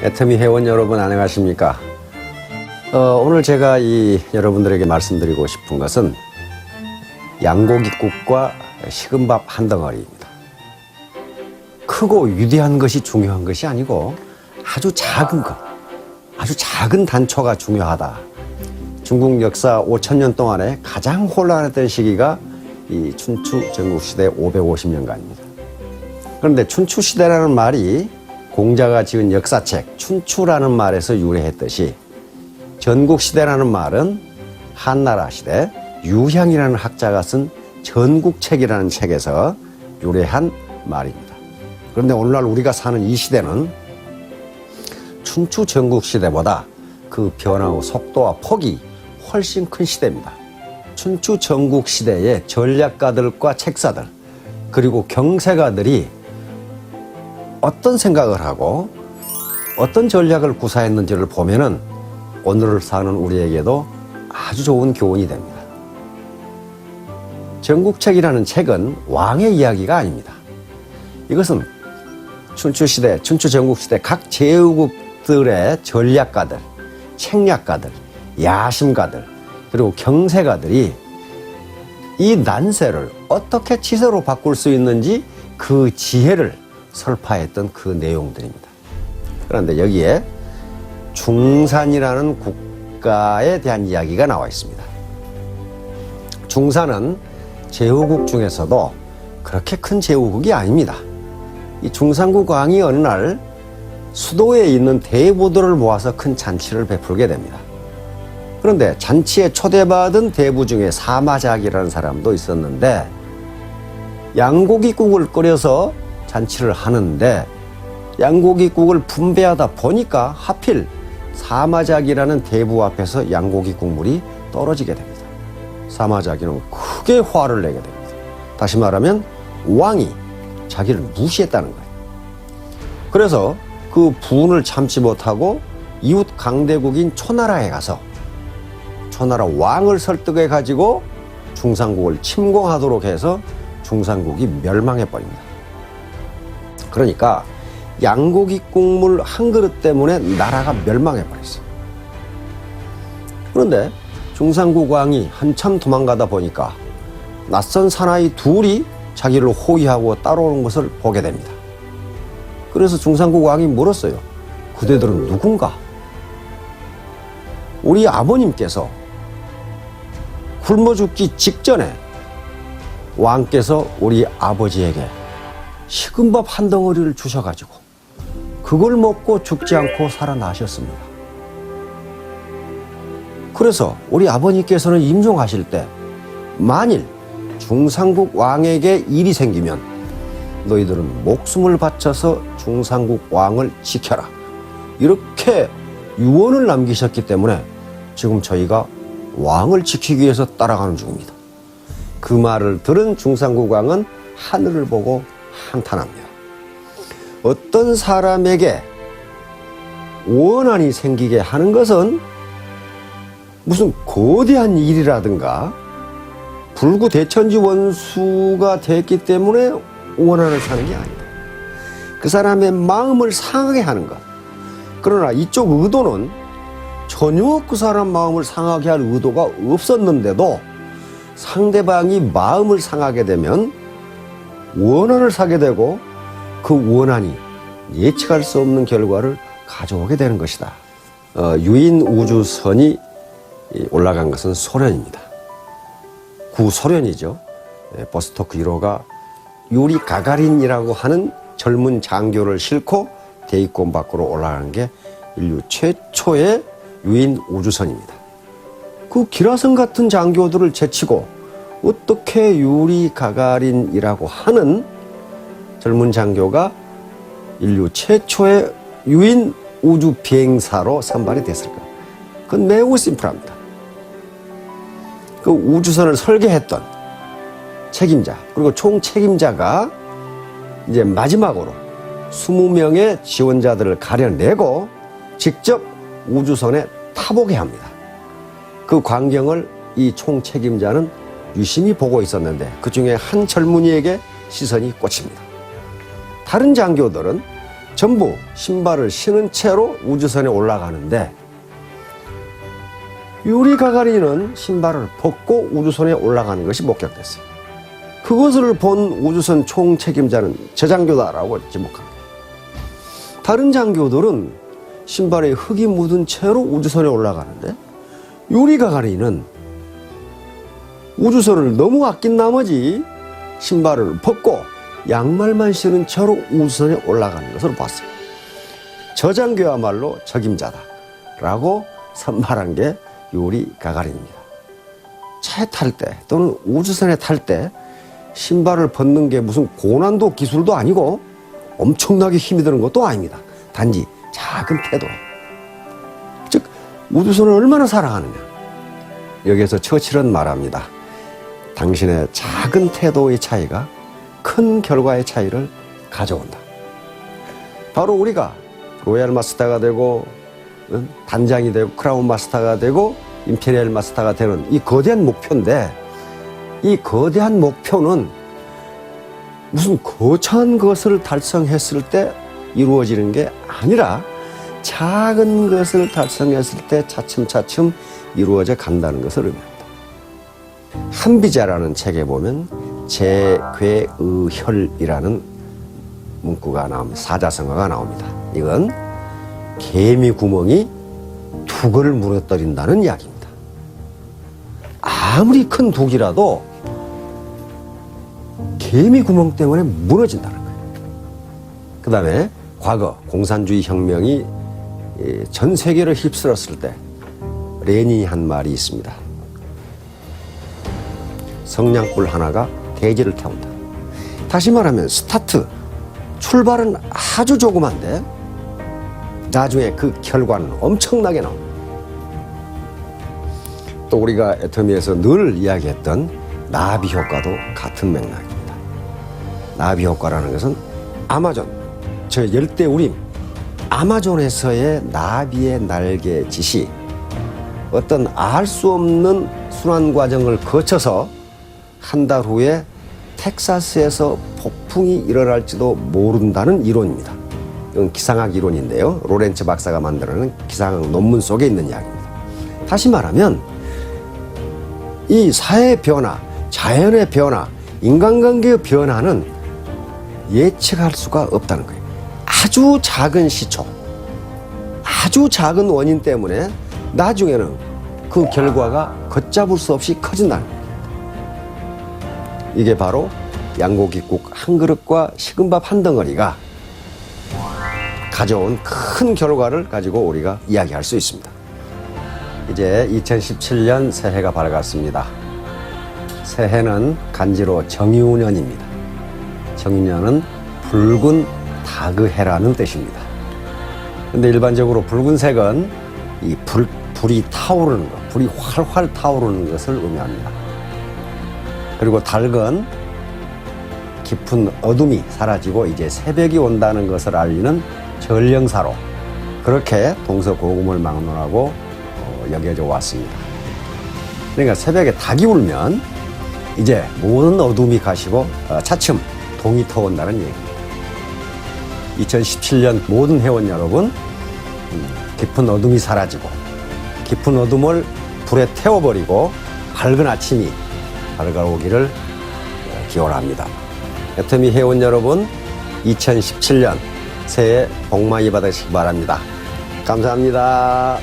애터미 회원 여러분 안녕하십니까? 오늘 제가 여러분들에게 말씀드리고 싶은 것은 양고기국과 식은밥 한 덩어리입니다. 크고 위대한 것이 중요한 것이 아니고 아주 작은 것, 아주 작은 단초가 중요하다. 중국 역사 5,000년 동안에 가장 혼란했던 시기가 이 춘추 전국시대 550년간입니다. 그런데 춘추시대라는 말이 공자가 지은 역사책 춘추라는 말에서 유래했듯이 전국시대라는 말은 한나라 시대 유향이라는 학자가 쓴 전국책이라는 책에서 유래한 말입니다. 그런데 오늘날 우리가 사는 이 시대는 춘추 전국시대보다 그 변화의 속도와 폭이 훨씬 큰 시대입니다. 춘추 전국시대의 전략가들과 책사들 그리고 경세가들이 어떤 생각을 하고 어떤 전략을 구사했는지를 보면은 오늘을 사는 우리에게도 아주 좋은 교훈이 됩니다. 전국책이라는 책은 왕의 이야기가 아닙니다. 이것은 춘추시대, 춘추전국시대 각 제후국들의 전략가들, 책략가들, 야심가들, 그리고 경세가들이 이 난세를 어떻게 치세로 바꿀 수 있는지 그 지혜를 설파했던 그 내용들입니다. 그런데 여기에 중산이라는 국가에 대한 이야기가 나와 있습니다. 중산은 제후국 중에서도 그렇게 큰 제후국이 아닙니다. 이 중산국 왕이 어느 날 수도에 있는 대부들을 모아서 큰 잔치를 베풀게 됩니다. 그런데 잔치에 초대받은 대부 중에 사마작이라는 사람도 있었는데 양고기국을 끓여서 잔치를 하는데 양고기국을 분배하다 보니까 하필 사마작이라는 대부 앞에서 양고기 국물이 떨어지게 됩니다. 사마작이는 크게 화를 내게 됩니다. 다시 말하면 왕이 자기를 무시했다는 거예요. 그래서 그 분을 참지 못하고 이웃 강대국인 초나라에 가서 초나라 왕을 설득해 가지고 중산국을 침공하도록 해서 중산국이 멸망해 버립니다. 그러니까 양고기 국물 한 그릇 때문에 나라가 멸망해 버렸어요. 그런데 중산국 왕이 한참 도망가다 보니까 낯선 사나이 둘이 자기를 호위하고 따라오는 것을 보게 됩니다. 그래서 중산국 왕이 물었어요. 그대들은 누군가? 우리 아버님께서 굶어 죽기 직전에 왕께서 우리 아버지에게 식은밥 한 덩어리를 주셔가지고 그걸 먹고 죽지 않고 살아나셨습니다. 그래서 우리 아버님께서는 임종하실 때 만일 중산국 왕에게 일이 생기면 너희들은 목숨을 바쳐서 중산국 왕을 지켜라. 이렇게 유언을 남기셨기 때문에 지금 저희가 왕을 지키기 위해서 따라가는 중입니다. 그 말을 들은 중산국 왕은 하늘을 보고 한탄합니다. 어떤 사람에게 원한이 생기게 하는 것은 무슨 거대한 일이라든가 불구대천지 원수가 됐기 때문에 원한을 사는 게 아니다. 그 사람의 마음을 상하게 하는 것. 그러나 이쪽 의도는 전혀 그 사람 마음을 상하게 할 의도가 없었는데도 상대방이 마음을 상하게 되면 원한을 사게 되고 그 원한이 예측할 수 없는 결과를 가져오게 되는 것이다. 유인 우주선이 올라간 것은 소련입니다. 구소련이죠. 보스토크 1호가 유리 가가린이라고 하는 젊은 장교를 싣고 대기권 밖으로 올라가는 게 인류 최초의 유인 우주선입니다. 그 기라성 같은 장교들을 제치고 어떻게 유리 가가린이라고 하는 젊은 장교가 인류 최초의 유인 우주 비행사로 선발이 됐을까? 그건 매우 심플합니다. 그 우주선을 설계했던 책임자 그리고 총 책임자가 이제 마지막으로 20명의 지원자들을 가려내고 직접 우주선에 타보게 합니다. 그 광경을 이 총 책임자는 유심히 보고 있었는데 그 중에 한 젊은이에게 시선이 꽂힙니다. 다른 장교들은 전부 신발을 신은 채로 우주선에 올라가는데 유리 가가린은 신발을 벗고 우주선에 올라가는 것이 목격됐어요. 그것을 본 우주선 총책임자는 저장교다라고 지목합니다. 다른 장교들은 신발에 흙이 묻은 채로 우주선에 올라가는데 유리 가가린은 우주선을 너무 아낀 나머지 신발을 벗고 양말만 신은 채로 우주선에 올라가는 것을 봤어요. 저장교야말로 책임자다라고 선발한 게 유리 가가린입니다. 차에 탈 때 또는 우주선에 탈 때 신발을 벗는 게 무슨 고난도 기술도 아니고 엄청나게 힘이 드는 것도 아닙니다. 단지 작은 태도예요. 즉 우주선을 얼마나 사랑하느냐. 여기에서 처칠은 말합니다. 당신의 작은 태도의 차이가 큰 결과의 차이를 가져온다. 바로 우리가 로얄 마스터가 되고 단장이 되고 크라운 마스터가 되고 임페리얼 마스터가 되는 이 거대한 목표인데, 이 거대한 목표는 무슨 거창한 것을 달성했을 때 이루어지는 게 아니라 작은 것을 달성했을 때 차츰차츰 이루어져 간다는 것을 의미합니다. 한비자라는 책에 보면 제괴의혈이라는 문구가 나옵니다. 사자성어가 나옵니다. 이건 개미 구멍이 둑을 무너뜨린다는 이야기입니다. 아무리 큰 둑이라도 개미 구멍 때문에 무너진다는 거예요. 그 다음에 과거 공산주의 혁명이 전 세계를 휩쓸었을 때 레닌이 한 말이 있습니다. 성냥불 하나가 대지를 태운다. 다시 말하면 스타트, 출발은 아주 조그만데 나중에 그 결과는 엄청나게 나옵니다. 또 우리가 애터미에서 늘 이야기했던 나비 효과도 같은 맥락입니다. 나비 효과라는 것은 아마존, 저 열대우림, 아마존에서의 나비의 날개짓이 어떤 알 수 없는 순환 과정을 거쳐서 한 달 후에 텍사스에서 폭풍이 일어날지도 모른다는 이론입니다. 이건 기상학 이론인데요. 로렌츠 박사가 만들어낸 기상학 논문 속에 있는 이야기입니다. 다시 말하면 이 사회의 변화, 자연의 변화, 인간관계의 변화는 예측할 수가 없다는 거예요. 아주 작은 시초, 아주 작은 원인 때문에 나중에는 그 결과가 걷잡을 수 없이 커진다는 거예요. 이게 바로 양고기국 한 그릇과 식은밥 한 덩어리가 가져온 큰 결과를 가지고 우리가 이야기할 수 있습니다. 이제 2017년 새해가 밝았습니다. 새해는 간지로 정유년입니다. 정유년은 붉은 다그해라는 뜻입니다. 근데 일반적으로 붉은색은 이 불이 타오르는 것, 불이 활활 타오르는 것을 의미합니다. 그리고 닭은 깊은 어둠이 사라지고 이제 새벽이 온다는 것을 알리는 전령사로 그렇게 동서고금을 막론하고 여겨져 왔습니다. 그러니까 새벽에 닭이 울면 이제 모든 어둠이 가시고 차츰 동이 터온다는 얘기입니다. 2017년 모든 회원 여러분, 깊은 어둠이 사라지고 깊은 어둠을 불에 태워버리고 밝은 아침이 밝아오기를 기원합니다. 애터미 회원 여러분, 2017년 새해 복 많이 받으시기 바랍니다. 감사합니다.